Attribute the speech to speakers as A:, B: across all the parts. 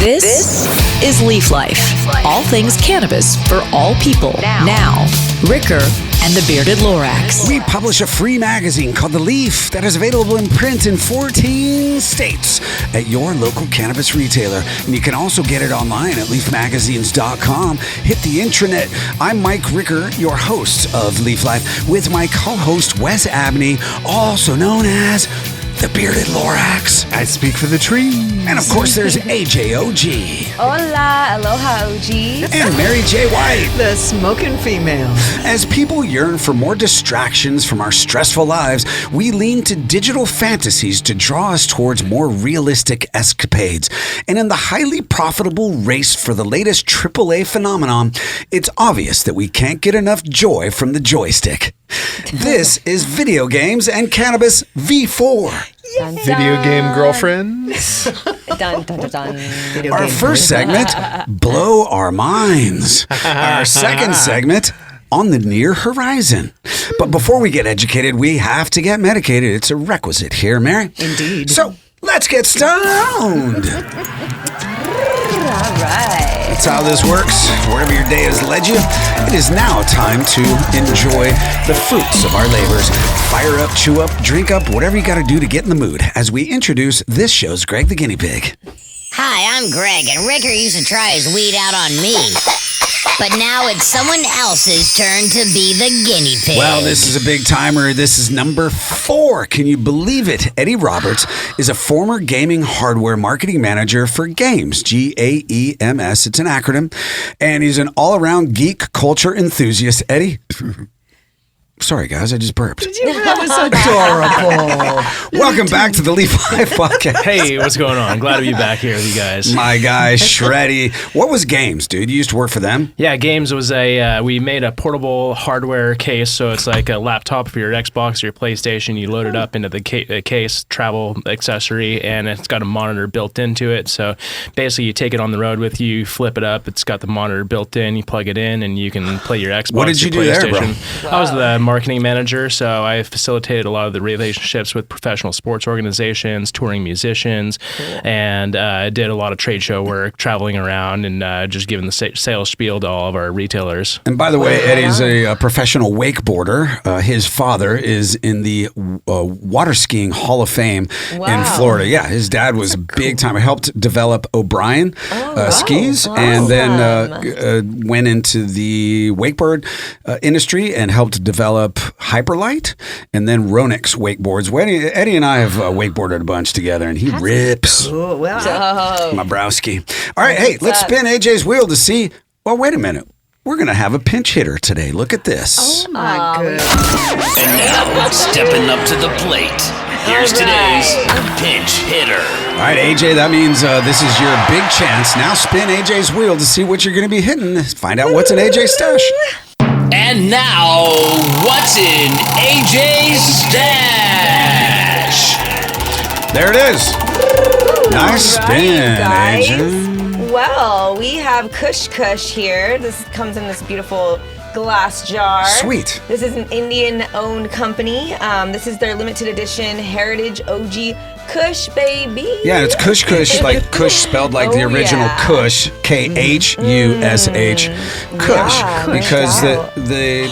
A: This is Leaf Life. All things cannabis for all people. Now, Ricker and the Bearded Lorax.
B: We publish a free magazine called The Leaf that is available in print in 14 states at your local cannabis retailer. And you can also get it online at leafmagazines.com. Hit the intranet. I'm Mike Ricker, your host of Leaf Life, with my co-host Wes Abney, also known as the Bearded Lorax.
C: I speak for the trees.
B: And of course, there's AJ OG.
D: Hola, aloha OG.
B: And Mary J. White.
E: The smoking female.
B: As people yearn for more distractions from our stressful lives, we lean to digital fantasies to draw us towards more realistic escapades. And in the highly profitable race for the latest AAA phenomenon, it's obvious that we can't get enough joy from the joystick. This is Video Games and Cannabis V4.
E: Dun, dun.
C: Video game girlfriends.
D: Dun, dun, dun, dun.
B: Our first segment, Blow Our Minds. Our second segment, On the Near Horizon. But before we get educated, we have to get medicated. It's a requisite here, Mary.
E: Indeed.
B: So let's get stoned.
D: All right.
B: That's how this works. Wherever your day has led you, it is now time to enjoy the fruits of our labors. Fire up, chew up, drink up, whatever you got to do to get in the mood as we introduce this show's Greg the Guinea Pig.
F: Hi, I'm Greg, and Ricker used to try his weed out on me. But now it's someone else's turn to be the guinea pig.
B: Well, this is a big timer. This is number 4. Can you believe it? Eddie Roberts is a former gaming hardware marketing manager for GAEMS, GAEMS. It's an acronym. And he's an all-around geek culture enthusiast. Eddie? Sorry, guys, I just burped.
E: That was adorable.
B: Welcome back to the Leaf Life Podcast.
G: Hey, what's going on? Glad to be back here with you guys.
B: My guy, Shreddy. What was GAEMS, dude? You used to work for them?
G: Yeah, GAEMS was we made a portable hardware case, so it's like a laptop for your Xbox or your PlayStation. You load it up into the case, travel accessory, and it's got a monitor built into it. So basically, you take it on the road with you, flip it up. It's got the monitor built in. You plug it in, and you can play your Xbox.
B: What did you do there, bro?
G: I was the marketing manager, so I facilitated a lot of the relationships with professional sports organizations, touring musicians, and I did a lot of trade show work, traveling around and just giving the sales spiel to all of our retailers.
B: And by the way, Eddie's a professional wakeboarder. His father is in the water skiing Hall of Fame in Florida. Yeah, his dad was big time. I helped develop O'Brien skis, and then went into the wakeboard industry and helped develop Hyperlight, and then Ronix wakeboards. Eddie and I have wakeboarded a bunch together, and he rips.
E: Oh, well.
B: My browski. All right, hey, let's spin AJ's wheel to see. Well, wait a minute. We're going to have a pinch hitter today. Look at this.
E: Oh, my goodness.
H: And now, stepping up to the plate, here's today's pinch hitter.
B: All right, AJ, that means this is your big chance. Now spin AJ's wheel to see what you're going to be hitting. Find out what's in AJ's stash.
H: And now, what's in AJ's stash?
B: There it is. Nice spin,
D: guys.
B: AJ.
D: Well, we have Kush here. This comes in this beautiful glass jar.
B: Sweet.
D: This is an Indian-owned company. This is their limited edition Heritage OG Kush, baby.
B: Yeah, it's Kush, like Kush spelled like the original Kush, Khush, Kush, because the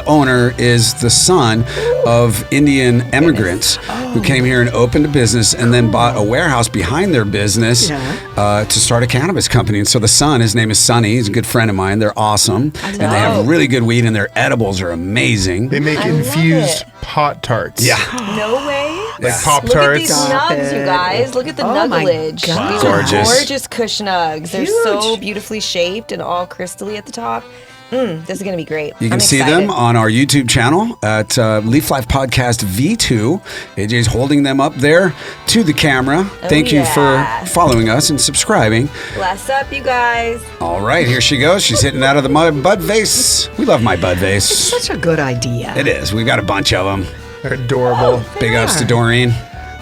B: owner is the son of Indian immigrants who came here and opened a business and then bought a warehouse behind their business to start a cannabis company. And so the son, his name is Sonny, he's a good friend of mine. They're awesome, and they have really good weed, and their edibles are amazing.
C: They make infused pot tarts.
B: Yeah.
D: No way.
C: Like Pop
D: Look at
C: Tarts.
D: these nugs, you guys. Look at the nugglage. These are gorgeous Kush nugs. They're so beautifully shaped and all crystally at the top. This is going to be great.
B: You can see them on our YouTube channel at Leaf Life Podcast V2. AJ's holding them up there to the camera. Thank you for following us and subscribing.
D: Bless up, you guys.
B: All right, here she goes. She's hitting out of the bud vase. We love my bud vase.
E: Such a good idea.
B: It is. We've got a bunch of them.
C: They're adorable.
B: Big ups to Doreen.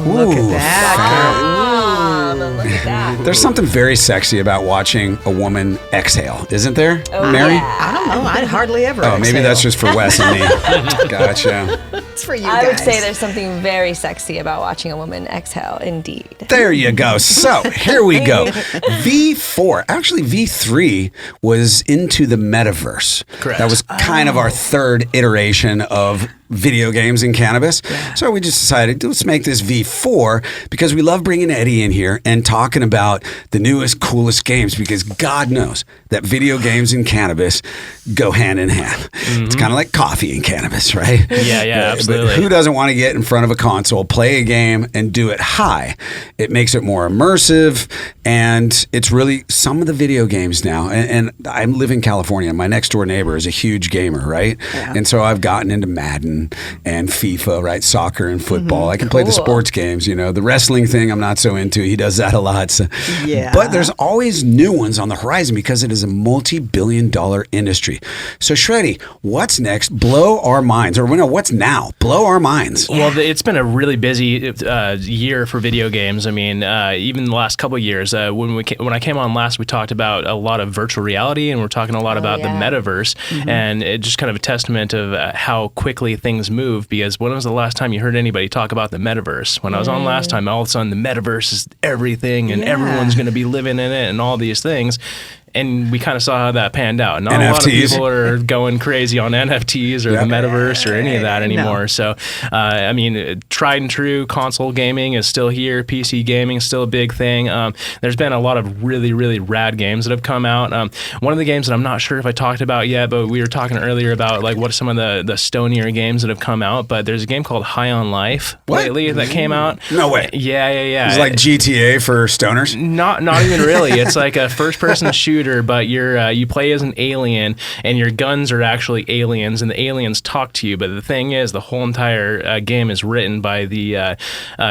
E: Look at that.
D: Look
B: There's something very sexy about watching a woman exhale, isn't there, Mary?
E: I don't know. I'd hardly ever.
B: Oh, maybe
E: exhale.
B: that's just for Wes and me. Gotcha.
E: It's for you
D: I
E: guys.
D: would say there's something very sexy about watching a woman exhale, indeed.
B: There you go. So here we go. V4, actually V3 was into the metaverse.
G: Correct.
B: That was kind of our third iteration of video games and cannabis. So we just decided, let's make this V4 because we love bringing Eddie in here and talking about the newest, coolest games because God knows that video games and cannabis go hand in hand. It's kind of like coffee and cannabis, right?
G: Yeah, absolutely.
B: But who doesn't want to get in front of a console, play a game, and do it high? It makes it more immersive, and it's really some of the video games now. And I live in California. My next door neighbor is a huge gamer, right?
E: Yeah.
B: And so I've gotten into Madden and FIFA, right? Soccer and football. I can play the sports games, you know. The wrestling thing I'm not so into. He does that a lot. So.
E: Yeah.
B: But there's always new ones on the horizon because it is a multi-billion-dollar industry. So Shreddy, what's next? Blow our minds. Or no, what's now? Blow our minds.
G: Well, it's been a really busy year for video games. I mean, even the last couple of years, when I came on last, we talked about a lot of virtual reality, and we're talking a lot about the metaverse, and it's just kind of a testament of how quickly things move. Because when was the last time you heard anybody talk about the metaverse? When I was on last time, all of a sudden the metaverse is everything, and everyone's going to be living in it, and all these things. And we kind of saw how that panned out. Not a lot of people are going crazy on NFTs or the metaverse or any of that anymore. No. So, I mean, tried and true console gaming is still here. PC gaming is still a big thing. There's been a lot of really, really rad games that have come out. One of the games that I'm not sure if I talked about yet, but we were talking earlier about like what are some of the stonier games that have come out. But there's a game called High on Life lately that came out.
B: No way.
G: Yeah.
B: It's like GTA for stoners?
G: Not even really. It's like a first-person shooter. But you play as an alien, and your guns are actually aliens, and the aliens talk to you. But the thing is, the whole entire game is written by the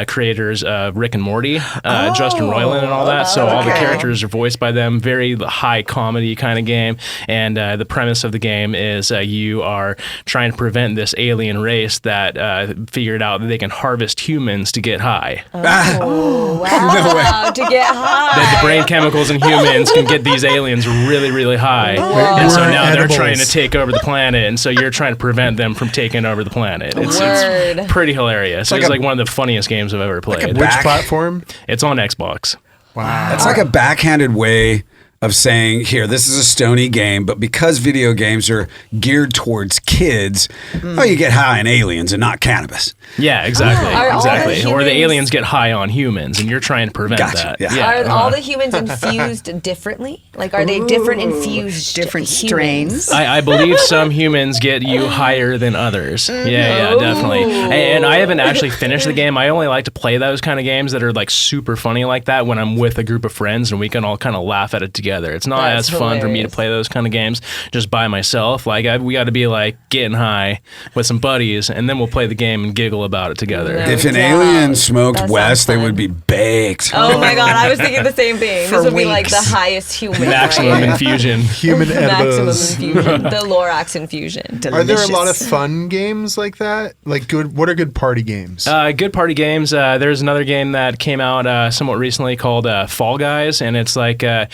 G: creators of Rick and Morty, Justin Roiland and all that. So all the characters are voiced by them. Very high comedy kind of game. And the premise of the game is you are trying to prevent this alien race that figured out that they can harvest humans to get high.
D: Oh, wow. To get high.
G: That the brain chemicals in humans can get these aliens really, really high. And so now they're trying to take over the planet, and so you're trying to prevent them from taking over the planet. It's pretty hilarious. It's like one of the funniest games I've ever played.
C: Which platform?
G: It's on Xbox.
C: Wow.
B: It's like a backhanded way of saying, here, this is a stony game, but because video games are geared towards kids, you get high on aliens and not cannabis.
G: Yeah, exactly.
D: Exactly.
G: Or the aliens get high on humans, and you're trying to prevent that.
D: Yeah. Are all the humans infused differently? Like, are they different infused
E: different
D: humans?
E: strains?
G: I believe some humans get you higher than others. Yeah, definitely. And I haven't actually finished the game. I only like to play those kind of games that are like super funny like that when I'm with a group of friends and we can all kind of laugh at it together. It's not as fun for me to play those kind of games just by myself. Like we got to be like getting high with some buddies, and then we'll play the game and giggle about it together.
B: If an alien smoked West, they would be baked.
D: Oh my God, I was thinking the same thing.
E: For
D: This would be
E: weeks.
D: like the highest human.
G: Maximum infusion.
C: Human
D: Maximum
C: edibles.
D: infusion. The Lorax infusion.
C: Are there a lot of fun games like that? Like what are good party games?
G: Good party games. There's another game that came out somewhat recently called Fall Guys, and it's like a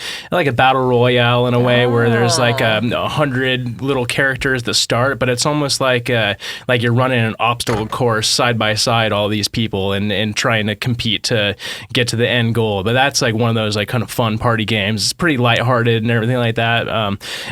G: battle royale in a way where there's like 100 little characters that start, but it's almost like you're running an obstacle course side by side, all these people, and trying to compete to get to the end goal. But that's like one of those like kind of fun party games. It's pretty lighthearted and everything like that.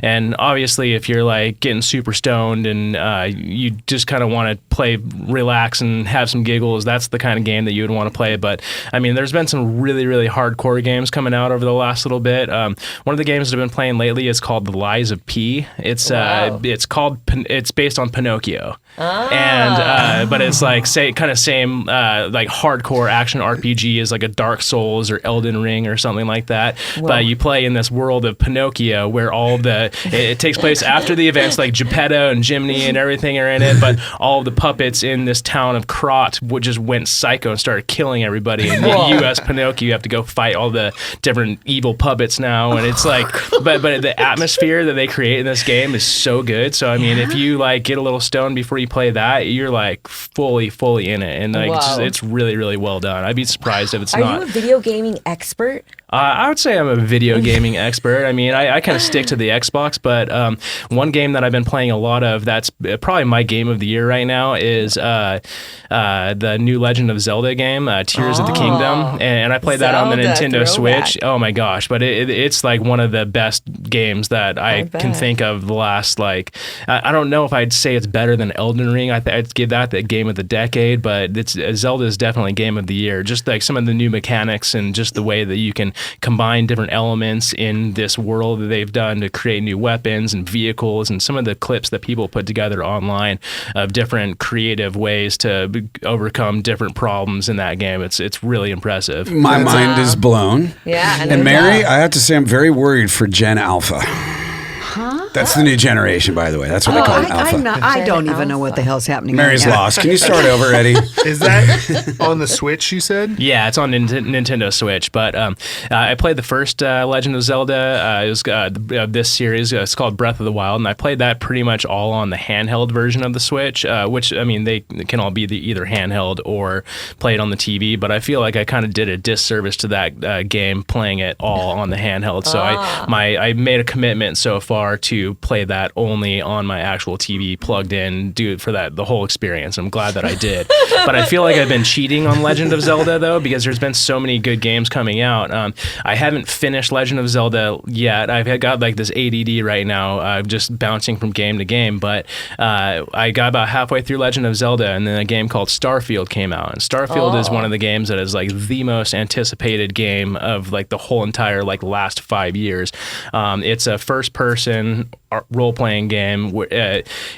G: And obviously, if you're like getting super stoned and you just kind of want to play, relax, and have some giggles, that's the kind of game that you would want to play. But I mean, there's been some really, really hardcore games coming out over the last little bit. One of the games that I've been playing lately is called The Lies of P. It's it's based on Pinocchio, and but it's like same like hardcore action RPG as like a Dark Souls or Elden Ring or something like that. Whoa. But you play in this world of Pinocchio where it takes place after the events, like Geppetto and Jiminy and everything are in it, but all of the puppets in this town of Krot just went psycho and started killing everybody. And you as Pinocchio, you have to go fight all the different evil puppets now and it's like, but the atmosphere that they create in this game is so good. So I mean, if you like get a little stoned before you play that, you're like fully in it, and like it's really well done. I'd be surprised if it's not.
D: Are you a video gaming expert?
G: I would say I'm a video gaming expert. I mean, I kind of stick to the Xbox, but one game that I've been playing a lot of that's probably my game of the year right now is the new Legend of Zelda game, Tears of the Kingdom, and I played that on the Nintendo Switch. Oh my gosh, but it's like one of the best games that I can think of the last, like, I don't know if I'd say it's better than Elden Ring. I'd give that the game of the decade, but Zelda is definitely game of the year. Just like some of the new mechanics and just the way that you can combine different elements in this world that they've done to create new weapons and vehicles, and some of the clips that people put together online of different creative ways to overcome different problems in that game. It's really impressive.
B: My mind is blown.
D: Yeah.
B: And Mary, I have to say I'm very worried for Gen Alpha. That's the new generation, by the way. That's what they call it, Alpha.
E: I don't even know what the hell's happening.
B: Mary's
E: right now.
B: lost. Can you start over, Eddie?
C: Is that on the Switch, you said?
G: Yeah, it's on Nintendo Switch. But I played the first Legend of Zelda. It was this series. It's called Breath of the Wild, and I played that pretty much all on the handheld version of the Switch, which, I mean, they can all be either handheld or played on the TV. But I feel like I kind of did a disservice to that game playing it all on the handheld. So I made a commitment so far to play that only on my actual TV plugged in, do it for the whole experience. I'm glad that I did. But I feel like I've been cheating on Legend of Zelda, though, because there's been so many good games coming out. I haven't finished Legend of Zelda yet. I've got like this ADD right now, just bouncing from game to game. But I got about halfway through Legend of Zelda, and then a game called Starfield came out. And Starfield is one of the games that is like the most anticipated game of like the whole entire like last 5 years. It's a first-person role-playing game.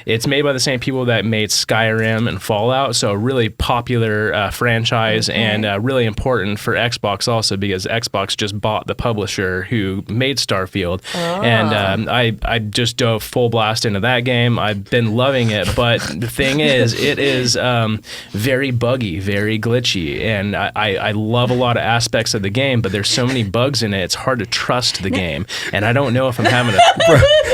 G: It's made by the same people that made Skyrim and Fallout, so a really popular franchise, and really important for Xbox also, because Xbox just bought the publisher who made Starfield. And I just dove full blast into that game. I've been loving it, but the thing is, it is very buggy, very glitchy, and I love a lot of aspects of the game, but there's so many bugs in it, it's hard to trust the game, and I don't know if I'm having a...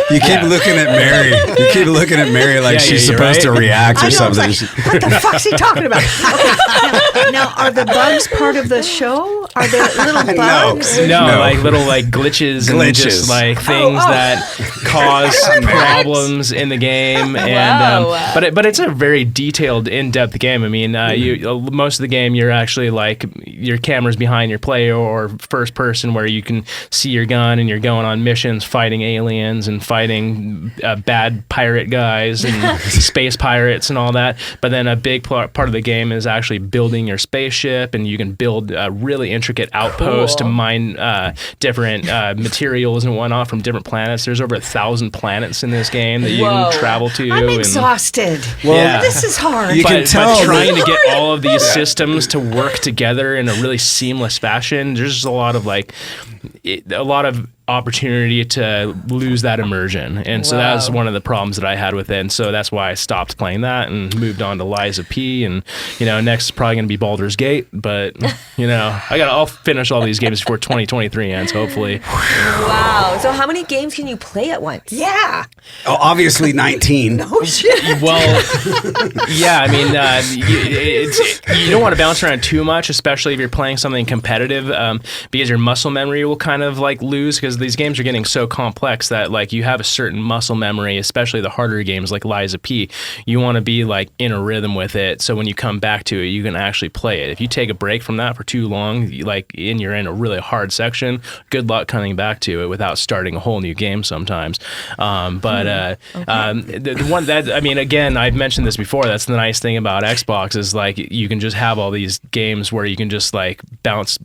B: You keep looking at Mary. You keep looking at Mary like she's supposed to react or something.
E: Like, what the fuck's he talking about? Okay, now, are the bugs part of the show? Are there little bugs?
G: No, like little like glitches and just like things that cause problems in the game. And but it's a very detailed, in-depth game. I mean, most of the game you're actually like your camera's behind your player, or first person where you can see your gun and you're going on missions, fighting aliens and fighting bad pirate guys and space pirates and all that. But then a big part of the game is actually building your spaceship, and you can build really intricate outposts to mine different materials and whatnot from different planets. There's over 1,000 planets in this game that you can travel to.
E: I'm exhausted.
G: Well,
E: this is hard.
B: You can tell
G: but trying to get all of these systems to work together in a really seamless fashion, there's just a lot of opportunity to lose that immersion, and so that was one of the problems that I had with it, and so that's why I stopped playing that and moved on to Lies of P, and next is probably going to be Baldur's Gate, but I'll finish all these games before 2023 ends, hopefully.
D: Wow. So how many games can you play at once?
E: Yeah.
B: Oh, obviously 19.
E: Oh shit.
G: Well, yeah, I mean, you don't want to bounce around too much, especially if you're playing something competitive, because your muscle memory will kind of like lose, because these games are getting so complex that like you have a certain muscle memory, especially the harder games like Lies of P. You want to be like in a rhythm with it, so when you come back to it, you can actually play it. If you take a break from that for too long, you're in a really hard section, good luck coming back to it without starting a whole new game sometimes. The one that, I mean, again, I've mentioned this before, that's the nice thing about Xbox, is like you can just have all these games where you can just like bounce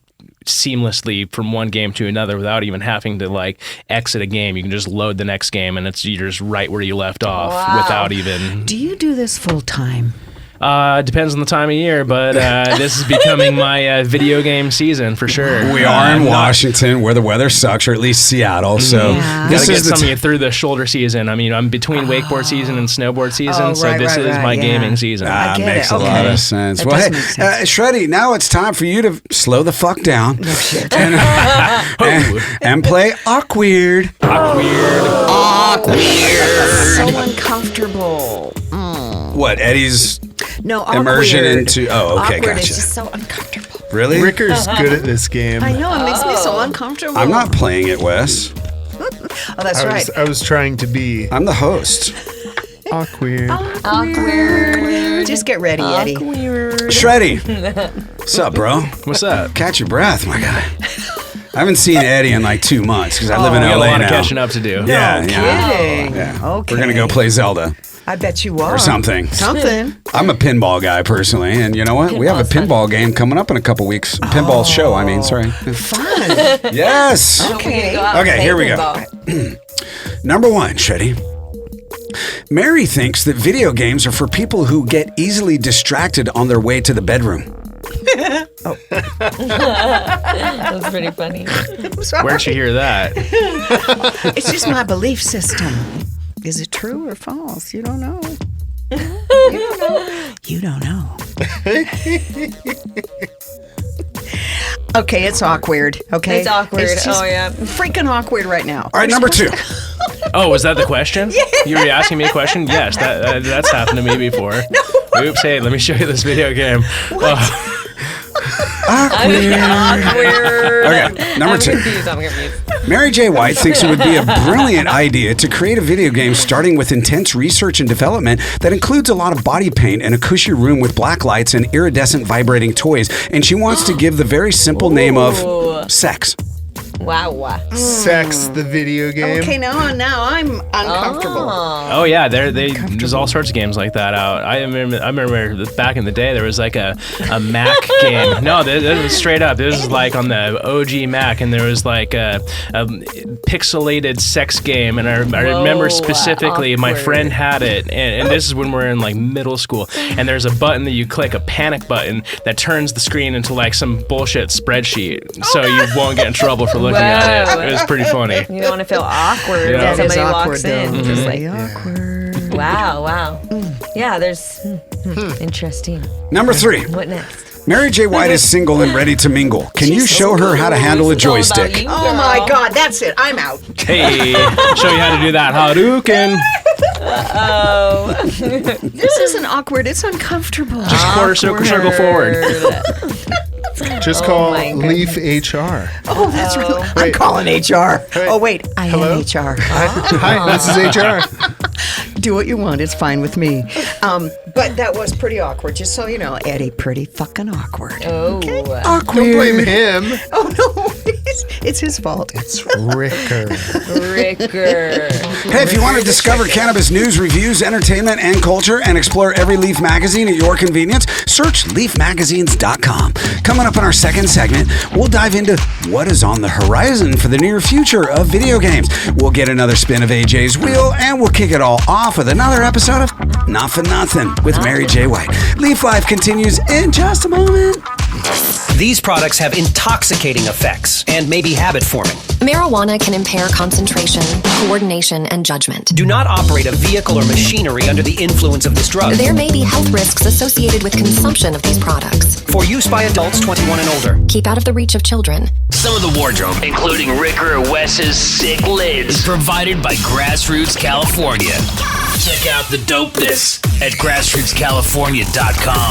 G: seamlessly from one game to another without even having to like exit a game. You can just load the next game, and you're just right where you left off without even...
E: Do you do this full time?
G: Depends on the time of year, but this is becoming my video game season for sure.
B: We are in Washington, where the weather sucks, or at least Seattle. So
G: this is some of you through the shoulder season. I mean, I'm between wakeboard season and snowboard season, so this is my gaming season.
B: Makes a lot of sense. Well, hey, Shreddy, now it's time for you to slow the fuck down and play awkward.
E: So uncomfortable.
B: What, Eddie's
E: immersion
B: awkward. Into? Oh, okay,
D: Awkward.
B: gotcha.
D: It's just so uncomfortable.
B: Really?
C: Ricker's good at this game.
E: I know, it makes me so uncomfortable.
B: I'm not playing it, Wes.
E: Oh, that's right.
C: I was trying to be
B: I'm the host.
C: awkward.
E: Just get ready, Eddie.
B: Shreddy. What's up, bro?
G: What's up?
B: Catch your breath, my guy. I haven't seen Eddie in like 2 months because I live in
G: We got
B: LA
G: a lot
B: now.
G: of catching up to do.
B: Yeah,
E: Kidding.
B: yeah.
E: Okay.
B: We're gonna go play Zelda
E: I bet you are.
B: or something.
E: Something.
B: I'm a pinball guy personally, and you know what? We have a pinball game coming up in a couple weeks. Pinball show, I mean. Sorry.
E: Fun.
B: Yes.
E: Okay.
B: Okay, here we go. Number 1, Shreddy. Mary thinks that video games are for people who get easily distracted on their way to the bedroom.
D: That's pretty funny.
G: Where'd you hear that?
E: It's just my belief system. Is it true or false? You don't know. You don't know. Okay, it's awkward. Okay,
D: It's awkward.
E: It's just
D: Oh, yeah.
E: freaking awkward right now.
B: All right, number 2.
G: Oh, was that the question? You were asking me a question? Yes, that's happened to me before. Oops, hey, let me show you this video game.
B: Awkward. Okay, number 2.
D: I'm confused.
B: Mary J. White thinks it would be a brilliant idea to create a video game starting with intense research and development that includes a lot of body paint and a cushy room with black lights and iridescent vibrating toys. And she wants to give the very simple name of sex.
D: Wow.
C: Sex, the video game.
E: Okay, now I'm uncomfortable.
G: Oh yeah, there's all sorts of games like that out. I remember back in the day there was like a Mac game. No, this was straight up. This is like on the OG Mac, and there was like a pixelated sex game, and I remember specifically my friend had it, and this is when we're in like middle school, and there's a button that you click, a panic button that turns the screen into like some bullshit spreadsheet, so you won't get in trouble for looking at it. It was pretty funny.
D: You don't want to feel awkward
G: Yeah.
D: when somebody
E: awkward,
D: walks
E: though.
D: in. Just like,
E: Awkward.
D: wow. Yeah, there's interesting.
B: Number 3.
D: What next?
B: Mary J. White is single and ready to mingle. Can you show her how to handle a joystick?
E: Oh my God, that's it. I'm out.
G: Hey, show you how to do that Hadouken.
E: This isn't awkward. It's uncomfortable.
G: Just quarter circle forward.
C: Just call
D: my goodness.
C: Leaf HR.
E: Oh, that's really. I'm
C: Wait.
E: calling HR.
C: Wait.
E: Oh wait, I
C: Hello?
E: am HR.
C: Hi, this is HR.
E: Do what you want. It's fine with me. But that was pretty awkward. Just so you know, Eddie, pretty fucking awkward.
D: Oh.
C: Don't blame him.
E: Oh no, it's his fault.
C: It's Ricker.
D: Ricker.
B: Hey, if you want to discover cannabis news, reviews, entertainment, and culture, and explore every Leaf magazine at your convenience, search leafmagazines.com. Coming up in our second segment, we'll dive into what is on the horizon for the near future of video games. We'll get another spin of AJ's wheel, and we'll kick it all off with another episode of Not For Nothing with Mary J. White. Leaf Life continues in just a moment.
I: These products have intoxicating effects and may be habit forming.
J: Marijuana can impair concentration, coordination, and judgment.
I: Do not operate a vehicle or machinery under the influence of this drug.
J: There may be health risks associated with consumption of these products.
I: For use by adults 21 and older.
J: Keep out of the reach of children.
H: Some of the wardrobe, including Ricker or Wes's sick lids, is provided by Grassroots California. Check out the dopeness at grassrootscalifornia.com.